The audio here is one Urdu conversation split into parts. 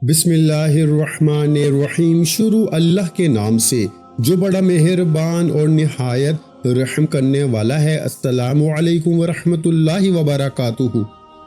بسم اللہ الرحمن الرحیم۔ شروع اللہ کے نام سے جو بڑا مہربان اور نہایت رحم کرنے والا ہے۔ السلام علیکم ورحمۃ اللہ وبرکاتہ۔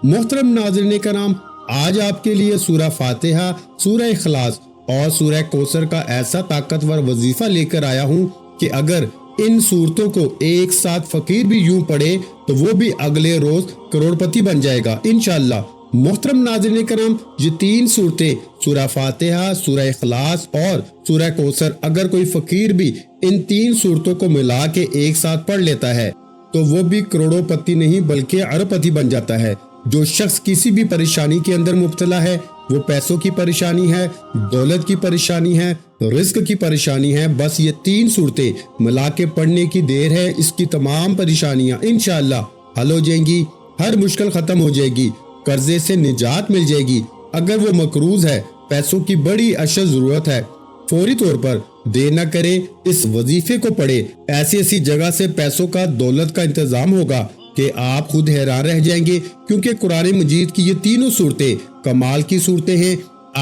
محترم ناظرین کرام، آج آپ کے لیے سورہ فاتحہ، سورہ اخلاص اور سورہ کوثر کا ایسا طاقتور وظیفہ لے کر آیا ہوں کہ اگر ان صورتوں کو ایک ساتھ فقیر بھی یوں پڑھے تو وہ بھی اگلے روز کروڑ پتی بن جائے گا انشاءاللہ۔ محترم ناظرین کرام، یہ تین صورتیں سورہ فاتحہ، سورہ اخلاص اور سورہ کوثر، اگر کوئی فقیر بھی ان تین صورتوں کو ملا کے ایک ساتھ پڑھ لیتا ہے تو وہ بھی کروڑوں پتی نہیں بلکہ ارب پتی بن جاتا ہے۔ جو شخص کسی بھی پریشانی کے اندر مبتلا ہے، وہ پیسوں کی پریشانی ہے، دولت کی پریشانی ہے، رزق کی پریشانی ہے، بس یہ تین صورتیں ملا کے پڑھنے کی دیر ہے، اس کی تمام پریشانیاں انشاءاللہ حل ہو جائیں گی، ہر مشکل ختم ہو جائے گی، قرضے سے نجات مل جائے گی۔ اگر وہ مقروض ہے، پیسوں کی بڑی اشد ضرورت ہے، فوری طور پر دیر نہ کرے، اس وظیفے کو پڑھے۔ ایسی جگہ سے پیسوں کا، دولت کا انتظام ہوگا کہ آپ خود حیران رہ جائیں گے، کیونکہ قرآن مجید کی یہ تینوں صورتیں کمال کی صورتیں ہیں۔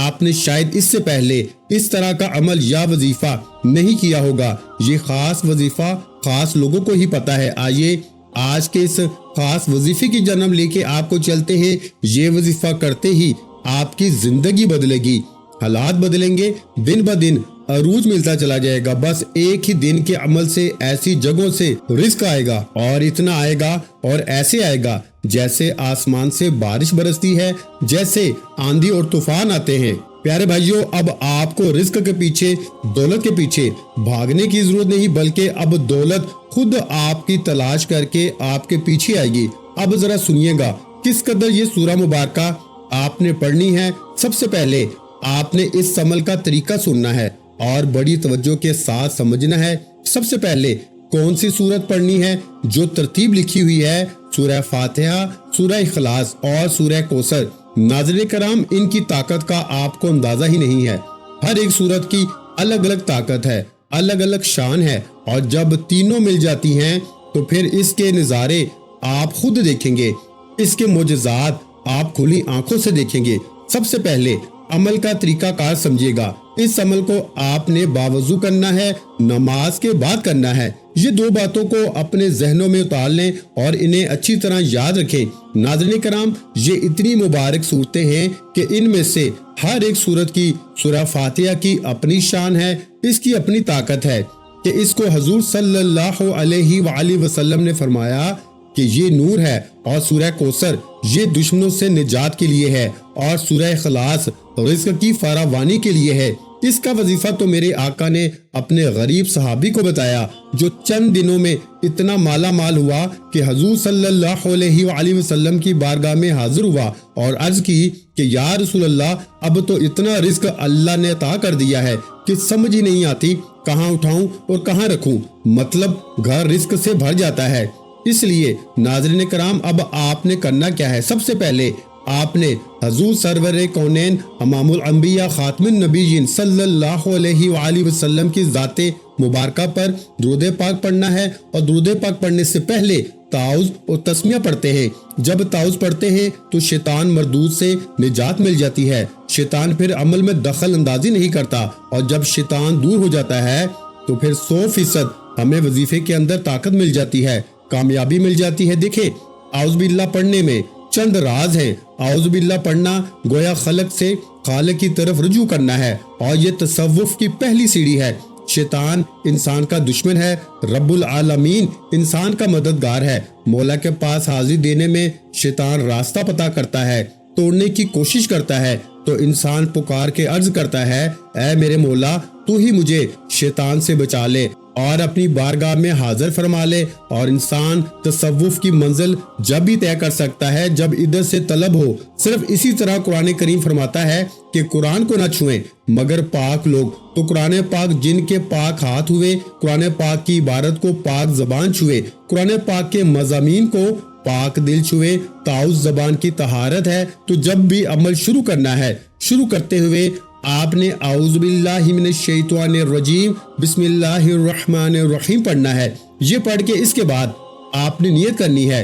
آپ نے شاید اس سے پہلے اس طرح کا عمل یا وظیفہ نہیں کیا ہوگا۔ یہ خاص وظیفہ خاص لوگوں کو ہی پتا ہے۔ آئیے آج کے اس خاص وظیفے کی جنم لے کے آپ کو چلتے ہیں۔ یہ وظیفہ کرتے ہی آپ کی زندگی بدلے گی، حالات بدلیں گے، دن بدن عروج ملتا چلا جائے گا۔ بس ایک ہی دن کے عمل سے ایسی جگہوں سے رزق آئے گا، اور اتنا آئے گا اور ایسے آئے گا جیسے آسمان سے بارش برستی ہے، جیسے آندھی اور طوفان آتے ہیں۔ پیارے بھائیوں، اب آپ کو رزق کے پیچھے، دولت کے پیچھے بھاگنے کی ضرورت نہیں، بلکہ اب دولت خود آپ کی تلاش کر کے آپ کے پیچھے آئے گی۔ اب ذرا سنیے گا کس قدر یہ سورہ مبارکہ آپ نے پڑھنی ہے۔ سب سے پہلے آپ نے اس عمل کا طریقہ سننا ہے اور بڑی توجہ کے ساتھ سمجھنا ہے۔ سب سے پہلے کون سی سورت پڑھنی ہے؟ جو ترتیب لکھی ہوئی ہے، سورہ فاتحہ، سورہ اخلاص اور سورہ کوثر۔ ناظرین کرام، ان کی طاقت کا آپ کو اندازہ ہی نہیں ہے۔ ہر ایک سورت کی الگ الگ طاقت ہے، الگ الگ شان ہے، اور جب تینوں مل جاتی ہیں تو پھر اس کے نظارے آپ خود دیکھیں گے، اس کے معجزات آپ کھلی آنکھوں سے دیکھیں گے۔ سب سے پہلے عمل کا طریقہ کار سمجھیے گا۔ اس عمل کو آپ نے باوضو کرنا ہے، نماز کے بعد کرنا ہے۔ یہ دو باتوں کو اپنے ذہنوں میں اتار لیں اور انہیں اچھی طرح یاد رکھیں۔ ناظرین کرام، یہ اتنی مبارک صورتیں ہیں کہ ان میں سے ہر ایک صورت کی، سورہ فاتحہ کی اپنی شان ہے، اس کی اپنی طاقت ہے کہ اس کو حضور صلی اللہ علیہ وآلہ وسلم نے فرمایا کہ یہ نور ہے، اور سورہ کوثر یہ دشمنوں سے نجات کے لیے ہے، اور سورہ اخلاص رزق کی فراوانی کے لیے ہے۔ اس کا وظیفہ تو میرے آقا نے اپنے غریب صحابی کو بتایا، جو چند دنوں میں اتنا مالا مال ہوا کہ حضور صلی اللہ علیہ وآلہ وسلم کی بارگاہ میں حاضر ہوا اور عرض کی کہ یا رسول اللہ، اب تو اتنا رزق اللہ نے عطا کر دیا ہے کہ سمجھ ہی نہیں آتی کہاں اٹھاؤں اور کہاں رکھوں، مطلب گھر رزق سے بھر جاتا ہے۔ اس لیے ناظرین کرام، اب آپ نے کرنا کیا ہے؟ سب سے پہلے آپ نے حضور سرور کونین، امام الانبیاء، خاتم النبیین صلی اللہ علیہ وآلہ وسلم کی ذات مبارکہ پر درود پاک پڑھنا ہے، اور درود پاک پڑھنے سے پہلے تعوذ اور تسمیہ پڑھتے ہیں۔ جب تعوذ پڑھتے ہیں تو شیطان مردود سے نجات مل جاتی ہے، شیطان پھر عمل میں دخل اندازی نہیں کرتا، اور جب شیطان دور ہو جاتا ہے تو پھر 100% ہمیں وظیفے کے اندر طاقت مل جاتی ہے، کامیابی مل جاتی ہے۔ دیکھیں، اعوذ باللہ پڑھنے میں چند راز ہیں۔ اعوذ باللہ پڑھنا گویا خلق سے خالق کی طرف رجوع کرنا ہے، اور یہ تصوف کی پہلی سیڑھی ہے۔ شیطان انسان کا دشمن ہے، رب العالمین انسان کا مددگار ہے۔ مولا کے پاس حاضری دینے میں شیطان راستہ پتہ کرتا ہے، توڑنے کی کوشش کرتا ہے، تو انسان پکار کے عرض کرتا ہے، اے میرے مولا، تو ہی مجھے شیطان سے بچا لے، اور اپنی بارگاہ میں حاضر فرما لے۔ اور انسان تصوف کی منزل جب ہی طے کر سکتا ہے جب ادھر سے طلب ہو۔ صرف اسی طرح قرآن کریم فرماتا ہے کہ قرآن کو نہ چھوئیں مگر پاک لوگ، تو قرآن پاک جن کے پاک ہاتھ ہوئے، قرآن پاک کی عبارت کو پاک زبان چھوئے، قرآن پاک کے مضامین کو پاک دل چھوئے۔ تعوذ زبان کی طہارت ہے، تو جب بھی عمل شروع کرنا ہے، شروع کرتے ہوئے آپ نے اعوذ باللہ من الشیطان الرجیم بسم اللہ الرحمن الرحیم پڑھنا ہے۔ یہ پڑھ کے اس کے بعد آپ نے نیت کرنی ہے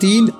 3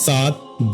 7।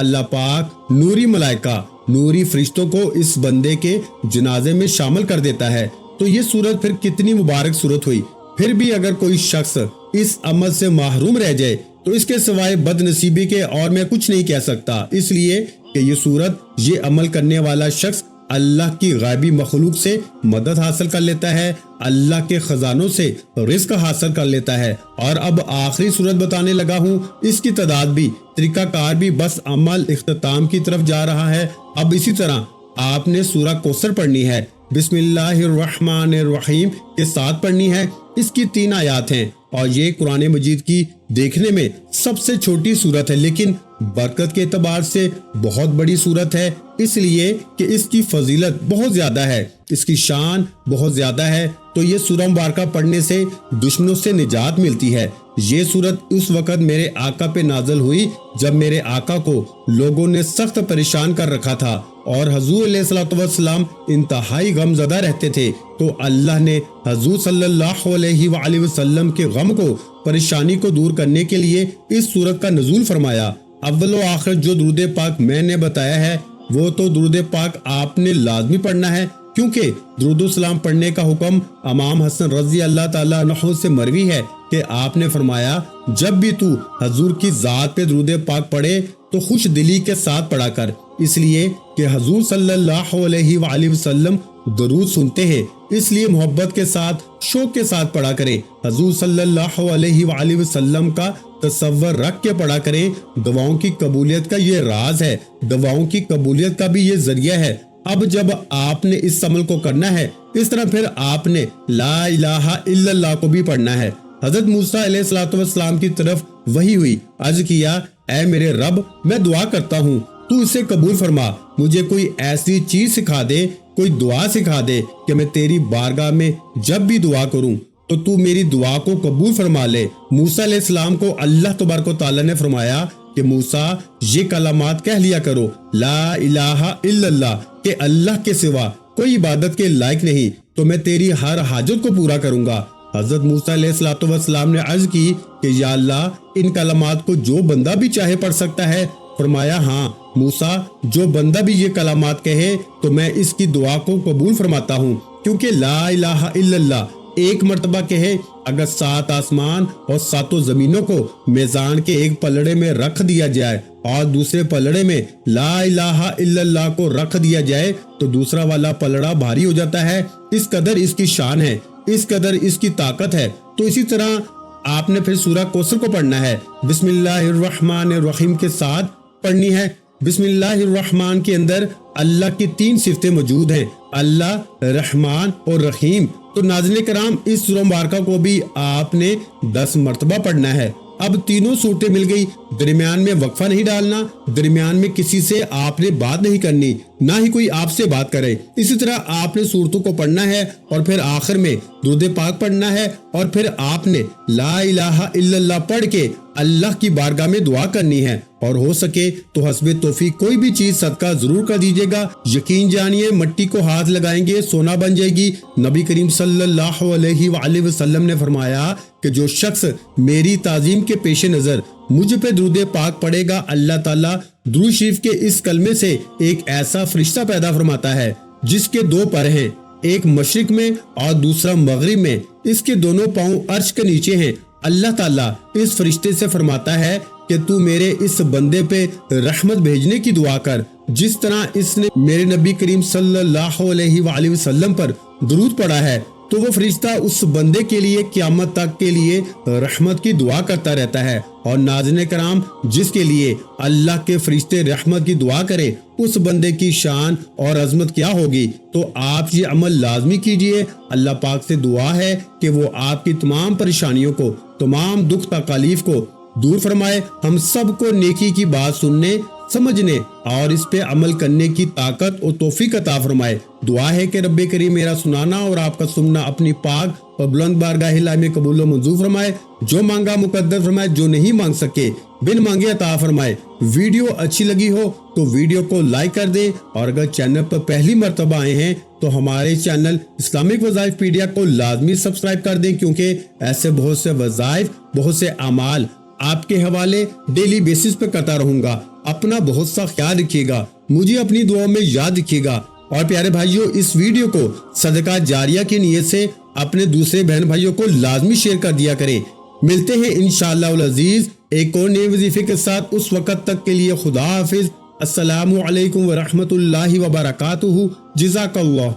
اللہ پاک نوری ملائکہ، نوری فرشتوں کو اس بندے کے جنازے میں شامل کر دیتا ہے۔ تو یہ صورت پھر کتنی مبارک صورت ہوئی۔ پھر بھی اگر کوئی شخص اس عمل سے محروم رہ جائے تو اس کے سوائے بد نصیبی کے اور میں کچھ نہیں کہہ سکتا، اس لیے کہ یہ صورت، یہ عمل کرنے والا شخص اللہ کی غیبی مخلوق سے مدد حاصل کر لیتا ہے، اللہ کے خزانوں سے رزق حاصل کر لیتا ہے۔ اور اب آخری صورت بتانے لگا ہوں، اس کی تعداد بھی، طریقہ کار بھی بس عمل اختتام کی طرف جا رہا ہے۔ اب اسی طرح آپ نے سورہ کوثر پڑھنی ہے، بسم اللہ الرحمن الرحیم کے ساتھ پڑھنی ہے۔ اس کی 3 آیات ہیں اور یہ قرآن مجید کی دیکھنے میں سب سے چھوٹی صورت ہے، لیکن برکت کے اعتبار سے بہت بڑی صورت ہے، اس لیے کہ اس کی فضیلت بہت زیادہ ہے، اس کی شان بہت زیادہ ہے۔ تو یہ سورہ مبارکہ پڑھنے سے دشمنوں سے نجات ملتی ہے۔ یہ صورت اس وقت میرے آقا پہ نازل ہوئی جب میرے آقا کو لوگوں نے سخت پریشان کر رکھا تھا اور حضور علیہ الصلوۃ والسلام انتہائی غم زدہ رہتے تھے، تو اللہ نے حضور صلی اللہ علیہ وآلہ وسلم کے غم کو، پریشانی کو دور کرنے کے لیے اس صورت کا نزول فرمایا۔ اول و آخر جو درود پاک میں نے بتایا ہے وہ تو درود پاک آپ نے لازمی پڑھنا ہے، کیونکہ درود السلام پڑھنے کا حکم امام حسن رضی اللہ تعالیٰ عنہ سے مروی ہے کہ آپ نے فرمایا، جب بھی تو حضور کی ذات پہ درود پاک پڑھے تو خوش دلی کے ساتھ پڑھا کر، اس لیے کہ حضور صلی اللہ علیہ وآلہ وسلم درود سنتے ہیں، اس لیے محبت کے ساتھ، شوق کے ساتھ پڑھا کریں۔ حضور صلی اللہ علیہ وآلہ وسلم کا تصور رکھ کے پڑھا کریں۔ دعاؤں کی قبولیت کا یہ راز ہے، دعاؤں کی قبولیت کا بھی یہ ذریعہ ہے۔ اب جب آپ نے اس عمل کو کرنا ہے، اس طرح پھر آپ نے لا الہ الا اللہ کو بھی پڑھنا ہے۔ حضرت موسیٰ علیہ الصلوۃ والسلام کی طرف وحی ہوئی، عرض کیا، اے میرے رب، میں دعا کرتا ہوں، تو اسے قبول فرما، مجھے کوئی ایسی چیز سکھا دے، کوئی دعا سکھا دے کہ میں تیری بارگاہ میں جب بھی دعا کروں تو تو میری دعا کو قبول فرما لے۔ موسیٰ علیہ السلام کو اللہ تبارک و تعالیٰ نے فرمایا کہ موسیٰ، یہ کلمات کہہ لیا کرو، لا الہ الا اللہ، کہ اللہ کے سوا کوئی عبادت کے لائق نہیں، تو میں تیری ہر حاجت کو پورا کروں گا۔ حضرت موسیٰ علیہ السلام نے عرض کی کہ یا اللہ، ان کلمات کو جو بندہ بھی چاہے پڑھ سکتا ہے؟ فرمایا، ہاں موسیٰ، جو بندہ بھی یہ کلمات کہے تو میں اس کی دعا کو قبول فرماتا ہوں، کیونکہ لا الہ الا اللہ ایک مرتبہ کہے، اگر 7 آسمان اور 7 زمینوں کو میزان کے ایک پلڑے میں رکھ دیا جائے اور دوسرے پلڑے میں لا الہ الا اللہ کو رکھ دیا جائے تو دوسرا والا پلڑا بھاری ہو جاتا ہے۔ اس قدر اس کی شان ہے، اس قدر اس کی طاقت ہے۔ تو اسی طرح آپ نے پھر سورہ کوثر کو پڑھنا ہے، بسم اللہ الرحمن الرحیم کے ساتھ پڑھنی ہے۔ بسم اللہ الرحمن کے اندر اللہ کی 3 صفتیں موجود ہیں، اللہ، رحمان اور رحیم۔ تو ناظرین کرام، اس سورہ مبارکہ کو بھی آپ نے 10 مرتبہ پڑھنا ہے۔ اب تینوں صورتیں مل گئی، درمیان میں وقفہ نہیں ڈالنا، درمیان میں کسی سے آپ نے بات نہیں کرنی، نہ ہی کوئی آپ سے بات کرے۔ اسی طرح آپ نے صورتوں کو پڑھنا ہے اور پھر آخر میں درود پاک پڑھنا ہے اور پھر آپ نے لا الہ الا اللہ پڑھ کے اللہ کی بارگاہ میں دعا کرنی ہے، اور ہو سکے تو حسب توفیق کوئی بھی چیز صدقہ ضرور کر دیجیے گا۔ یقین جانیے، مٹی کو ہاتھ لگائیں گے سونا بن جائے گی۔ نبی کریم صلی اللہ علیہ وآلہ وسلم نے فرمایا کہ جو شخص میری تعظیم کے پیش نظر مجھ پہ درود پاک پڑھے گا، اللہ تعالیٰ درود شریف کے اس کلمے سے ایک ایسا فرشتہ پیدا فرماتا ہے جس کے 2 پر ہیں، ایک مشرق میں اور دوسرا مغرب میں، اس کے دونوں پاؤں عرش کے نیچے ہیں۔ اللہ تعالیٰ اس فرشتے سے فرماتا ہے کہ تو میرے اس بندے پہ رحمت بھیجنے کی دعا کر، جس طرح اس نے میرے نبی کریم صلی اللہ علیہ وآلہ وسلم پر درود پڑھا ہے، تو وہ فرشتہ اس بندے کے لیے قیامت تک کے لیے رحمت کی دعا کرتا رہتا ہے۔ اور ناظرین کرام، جس کے لیے اللہ کے فرشتے رحمت کی دعا کرے، اس بندے کی شان اور عظمت کیا ہوگی۔ تو آپ یہ عمل لازمی کیجئے۔ اللہ پاک سے دعا ہے کہ وہ آپ کی تمام پریشانیوں کو، تمام دکھ تکالیف کو دور فرمائے، ہم سب کو نیکی کی بات سننے، سمجھنے اور اس پہ عمل کرنے کی طاقت اور توفیق عطا فرمائے۔ دعا ہے کہ رب کریم میرا سنانا اور آپ کا سننا اپنی پاک اور بلند بارگاہ الہی میں قبول و منظور فرمائے۔ جو مانگا مقدر فرمائے، جو نہیں مانگ سکے بن مانگے عطا فرمائے۔ ویڈیو اچھی لگی ہو تو ویڈیو کو لائک کر دیں، اور اگر چینل پر پہلی مرتبہ آئے ہیں تو ہمارے چینل اسلامک وظائف پیڈیا کو لازمی سبسکرائب کر دیں، کیونکہ ایسے بہت سے وظائف، بہت سے اعمال آپ کے حوالے ڈیلی بیسس پہ کرتا رہوں گا۔ اپنا بہت سا خیال رکھیے گا، مجھے اپنی دعاؤں میں یاد رکھیے گا، اور پیارے بھائیوں اس ویڈیو کو صدقہ جاریہ کی نیت سے اپنے دوسرے بہن بھائیوں کو لازمی شیئر کر دیا کریں۔ ملتے ہیں انشاءاللہ العزیز ایک اور نئے وظیفے کے ساتھ، اس وقت تک کے لیے خدا حافظ۔ السلام علیکم ورحمۃ اللہ وبرکاتہ۔ جزاک اللہ۔